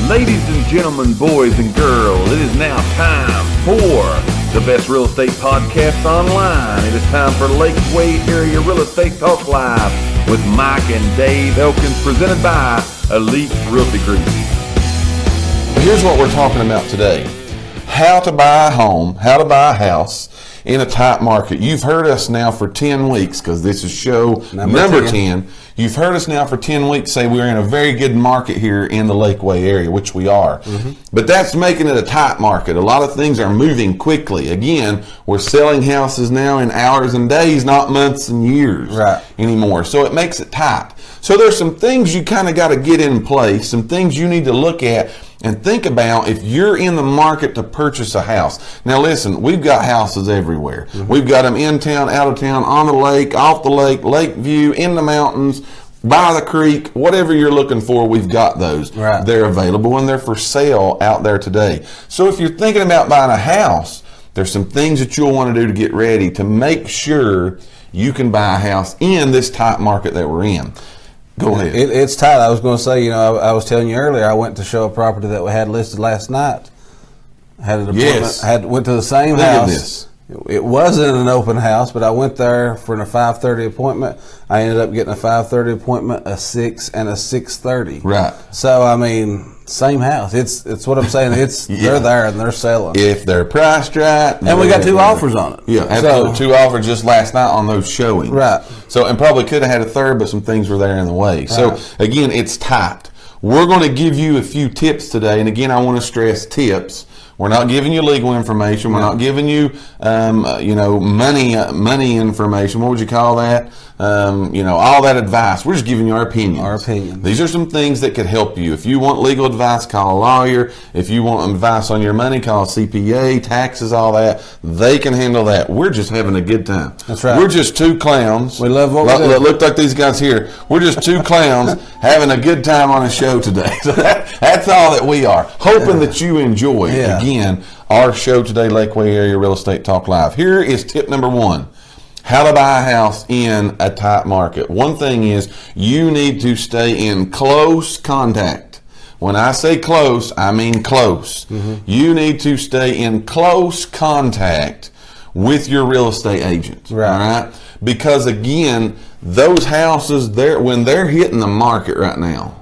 Ladies and gentlemen, boys and girls, it is now time for the best real estate podcast online. It is time for Lakeway Area Real Estate Talk Live with Mike and Dave Elkins, presented by Elite Realty Group. Here's what we're talking about today. How to buy a home, how to buy a house in a tight market. You've heard us now for 10 weeks, because this is show number 10. You've heard us now for 10 weeks say we're in a very good market here in the Lakeway area, which we are. But that's making it a tight market. A lot of things are moving quickly. Again, we're selling houses now in hours and days, not months and years anymore. So it makes it tight. So there's some things you kind of got to get in place, some things you need to look at and think about if you're in the market to purchase a house. Now listen, we've got houses everywhere. We've got them in town, out of town, on the lake, off the lake, lake view, in the mountains, by the creek, whatever you're looking for, we've got those. They're available and they're for sale out there today. So if you're thinking about buying a house, there's some things that you'll want to do to get ready to make sure you can buy a house in this tight market that we're in. Go ahead. It's tight. I was going to say, I was telling you earlier, I went to show a property that we had listed last night. Had an appointment. Went to the same house. Look at this. It wasn't an open house, but I went there for a 5:30 appointment. I ended up getting a 5:30 appointment, a 6, and a 6:30. Right. So I mean, same house. It's what I'm saying. It's they're there and they're selling. If they're priced right, and we got 2 offers on it. Yeah, absolutely. 2 offers just last night on those showings. Right. So and probably could have had a third, but some things were there in the way. So again, it's tight. We're going to give you a few tips today, and again, I want to stress tips. We're not giving you legal information. We're not giving you, money information. What would you call that? All that advice. We're just giving you our opinions. Our opinions. These are some things that could help you. If you want legal advice, call a lawyer. If you want advice on your money, call a CPA, taxes, all that. They can handle that. We're just having a good time. That's right. We're just 2 clowns. We love what we do. Look like these guys here. We're just 2 clowns having a good time on a show today. So that's all that we are. Hoping that you enjoy again our show today, Lakeway Area Real Estate Talk Live. Here is tip number 1. How to buy a house in a tight market. One thing is you need to stay in close contact. When I say close, I mean close. You need to stay in close contact with your real estate agent. All right? Because again, those houses, when they're hitting the market right now,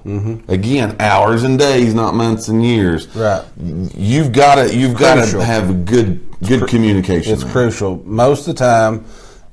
again, hours and days, not months and years. You've got to have good communication. It's crucial. Most of the time,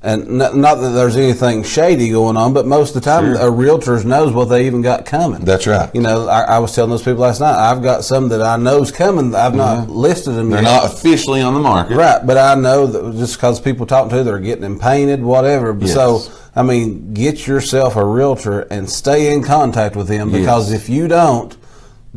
and not that there's anything shady going on, but most of the time, a realtor knows what they even got coming. That's right. I was telling those people last night, I've got some that I know's coming. I've not listed them yet. They're not officially on the market. Right, but I know that just because people talking to, they're getting them painted, whatever. So, I mean, get yourself a realtor and stay in contact with them, because if you don't,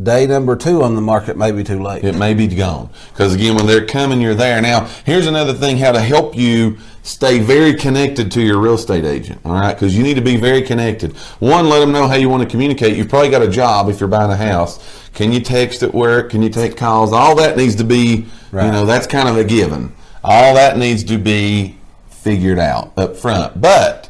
day number 2 on the market may be too late. It may be gone. Because again, when they're coming, you're there. Now, here's another thing, how to help you stay very connected to your real estate agent. All right, because you need to be very connected. 1, let them know how you want to communicate. You've probably got a job if you're buying a house. Can you text at work? Can you take calls? All that needs to be, that's kind of a given. All that needs to be figured out up front. But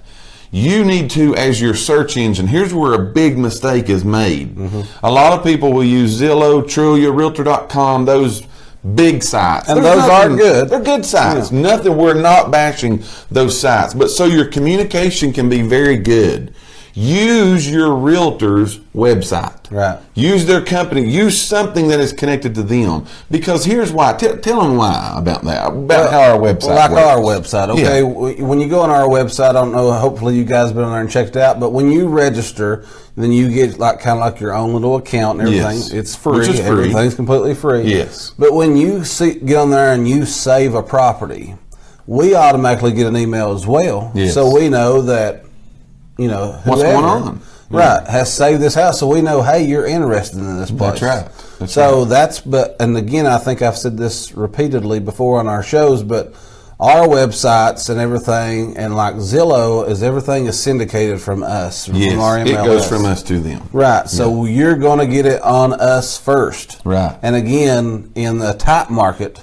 you need to, as your search engine, here's where a big mistake is made. A lot of people will use Zillow, Trulia, Realtor.com, those big sites. And those are good. They're good sites. We're not bashing those sites. But so your communication can be very good. Use your realtor's website. Use their company. Use something that is connected to them. Because here's why. Tell them why about that. About how our website works. Our website. Okay. When you go on our website, I don't know, hopefully you guys have been on there and checked it out, but when you register, then you get kind of like your own little account and everything. It's free. Which is free. Everything's completely free. But when you get on there and you save a property, we automatically get an email as well. So we know that, whoever, what's going on? Has saved this house, so we know, hey, you're interested in this place. That's right. And again, I think I've said this repeatedly before on our shows, but our websites and everything, and like Zillow, everything is syndicated from us. From our MLS. It goes from us to them. So you're going to get it on us first. And again, in the tight market,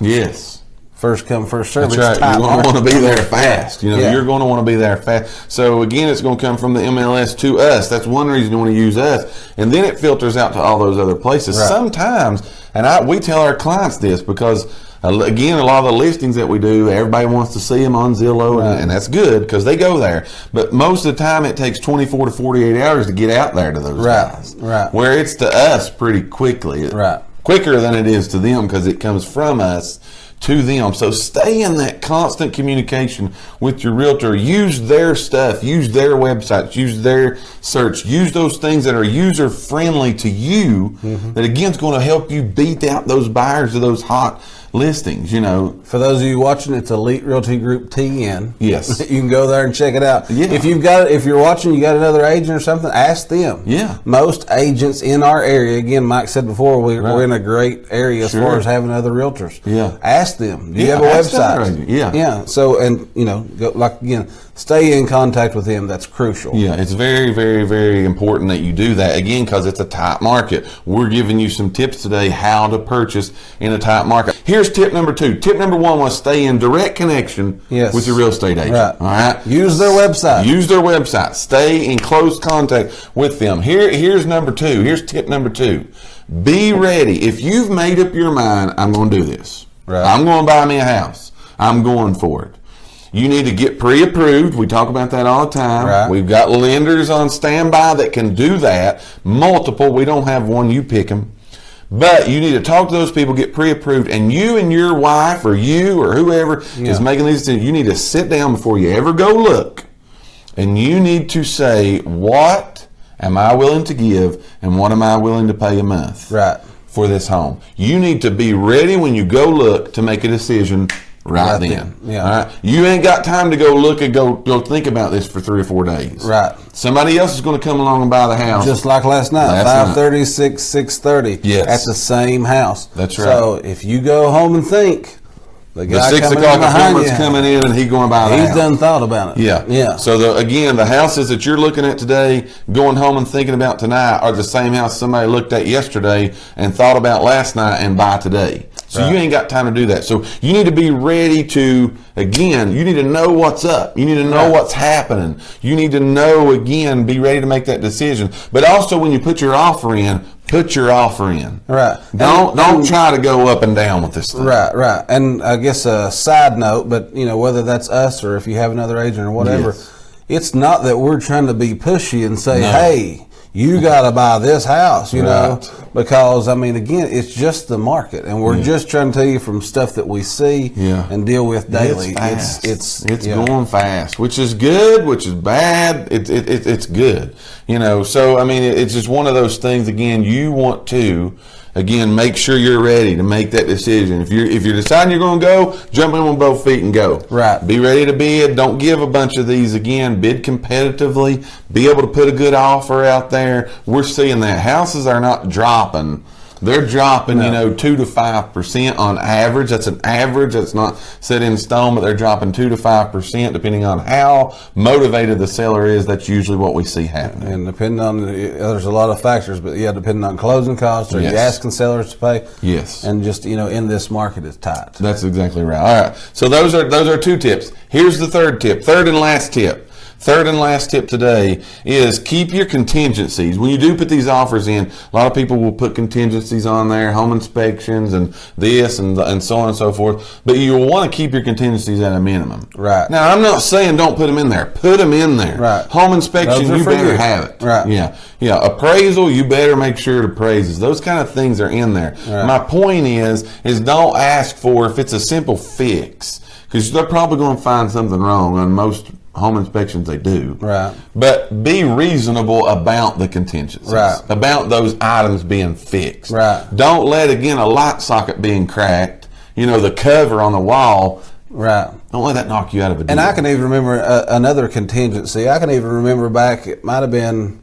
first come, first serve. That's right. You're going to want to be there fast. You're going to want to be there fast. So again, it's going to come from the MLS to us. That's one reason you want to use us, and then it filters out to all those other places. Right. Sometimes, and we tell our clients this because, again, a lot of the listings that we do, everybody wants to see them on Zillow, and that's good because they go there. But most of the time, it takes 24 to 48 hours to get out there to those guys. Right. Where it's to us pretty quickly. Right. Quicker than it is to them because it comes from us to them. So stay in that constant communication with your realtor. Use their stuff, use their websites, use their search, use those things that are user friendly to you, that again is going to help you beat out those buyers of those hot listings. For those of you watching, it's Elite Realty Group TN. Yes. You can go there and check it out. Yeah. If you're watching, you got another agent or something, ask them. Yeah. Most agents in our area, again, Mike said before, we're in a great area as far as having other realtors. Yeah. Ask them. Do you have a website? Yeah. Yeah. So, and stay in contact with them. That's crucial. Yeah, it's very, very, very important that you do that, again, because it's a tight market. We're giving you some tips today how to purchase in a tight market. Here's tip number 2. Tip number 1 was stay in direct connection with your real estate agent. Right. All right. Use their website. Use their website. Stay in close contact with them. Here's number 2. Here's tip number 2. Be ready. If you've made up your mind, I'm going to do this. Right. I'm going to buy me a house. I'm going for it. You need to get pre-approved. We talk about that all the time. Right. We've got lenders on standby that can do that. Multiple. We don't have one. You pick them. But you need to talk to those people, get pre-approved, and you and your wife or you or whoever is making these decisions, you need to sit down before you ever go look, and you need to say, what am I willing to give and what am I willing to pay a month for this home? You need to be ready when you go look to make a decision right then. Yeah. All right. You ain't got time to go look and go think about this for 3 or 4 days. Right. Somebody else is going to come along and buy the house. Just like last night, 5:30, 6:30. Yes. At the same house. That's right. So if you go home and think, the guy 6 o'clock appointment's coming in and he's going to buy the house. He's done thought about it. Yeah. Yeah. So the houses that you're looking at today, going home and thinking about tonight, are the same house somebody looked at yesterday and thought about last night and buy today. So you ain't got time to do that. So you need to be ready to, again, you need to know what's up. You need to know what's happening. You need to know, again, be ready to make that decision. But also when you put your offer in, put your offer in. Right. Don't try to go up and down with this thing. Right. And I guess a side note, but whether that's us or if you have another agent or whatever, it's not that we're trying to be pushy and say, hey, you got to buy this house, know, because again, it's just the market, and we're just trying to tell you from stuff that we see and deal with daily. It's going fast, which is good, which is bad. It's good, So it's just one of those things. Again, you want to. Again, make sure you're ready to make that decision. If you're deciding you're going to go, jump in with both feet and go. Right. Be ready to bid. Don't give a bunch of these. Again, bid competitively. Be able to put a good offer out there. We're seeing that houses are not dropping. They're dropping, 2 to 5% on average. That's an average. That's not set in stone, but they're dropping 2 to 5% depending on how motivated the seller is. That's usually what we see happening. And depending on, there's a lot of factors, but depending on closing costs, are you asking sellers to pay? Yes. And just, in this market, it's tight. That's exactly right. All right. So those are 2 tips. Here's the third tip. Third and last tip. Third and last tip today is keep your contingencies. When you do put these offers in, a lot of people will put contingencies on there, home inspections and this and so on and so forth. But you'll want to keep your contingencies at a minimum. Right. Now, I'm not saying don't put them in there. Put them in there. Right. Home inspection, you better have it. Right. Yeah. Appraisal, you better make sure it appraises. Those kind of things are in there. Right. My point is don't ask for, if it's a simple fix, because they're probably going to find something wrong on most home inspections. They do. Right. But be reasonable about the contingencies. Right. About those items being fixed. Right. Don't let, again, a light socket being cracked, the cover on the wall. Right. Don't let that knock you out of a deal. And I can even remember another contingency. I can even remember back, it might have been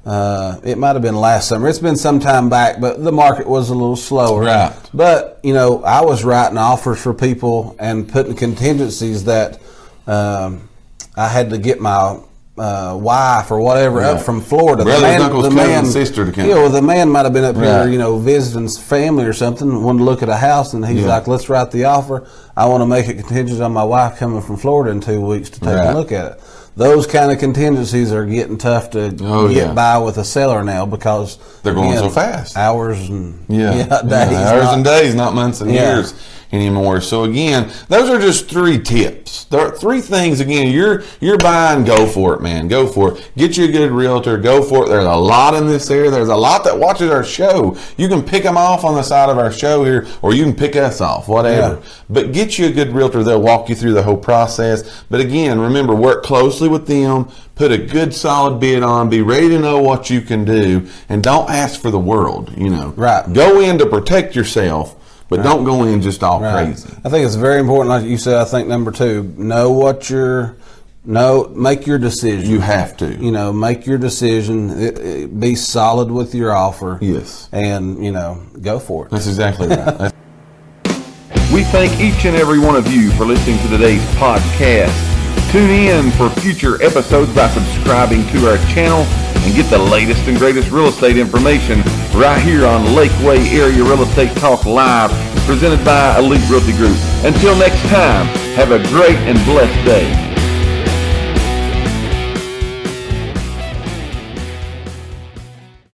last summer. It's been some time back, but the market was a little slower. Right. But, I was writing offers for people and putting contingencies that I had to get my wife or whatever up from Florida. Brothers, uncles, cousins, sister to come. Yeah, well, the man might have been up here, visiting family or something, wanted to look at a house, and he's like, let's write the offer. I want to make it contingent on my wife coming from Florida in 2 weeks to take a look at it. Those kind of contingencies are getting tough to get by with a seller now because they're going so fast. Hours and days. Hours and days, not months and years anymore. So again, those are just 3 tips. There are 3 things. Again, you're buying, go for it, man. Go for it. Get you a good realtor. Go for it. There's a lot in this area. There's a lot that watches our show. You can pick them off on the side of our show here, or you can pick us off, whatever. Yeah. But get you a good realtor. They'll walk you through the whole process. But again, remember, work closely with them. Put a good solid bid on. Be ready to know what you can do, and don't ask for the world. Right. Go in to protect yourself. But don't go in just all crazy. I think it's very important, like you said. I think number 2, make your decision. You have to. Make your decision. Be solid with your offer. Yes. And go for it. That's exactly right. We thank each and every one of you for listening to today's podcast. Tune in for future episodes by subscribing to our channel and get the latest and greatest real estate information right here on Lakeway Area Real Estate Talk Live, presented by Elite Realty Group. Until next time, have a great and blessed day.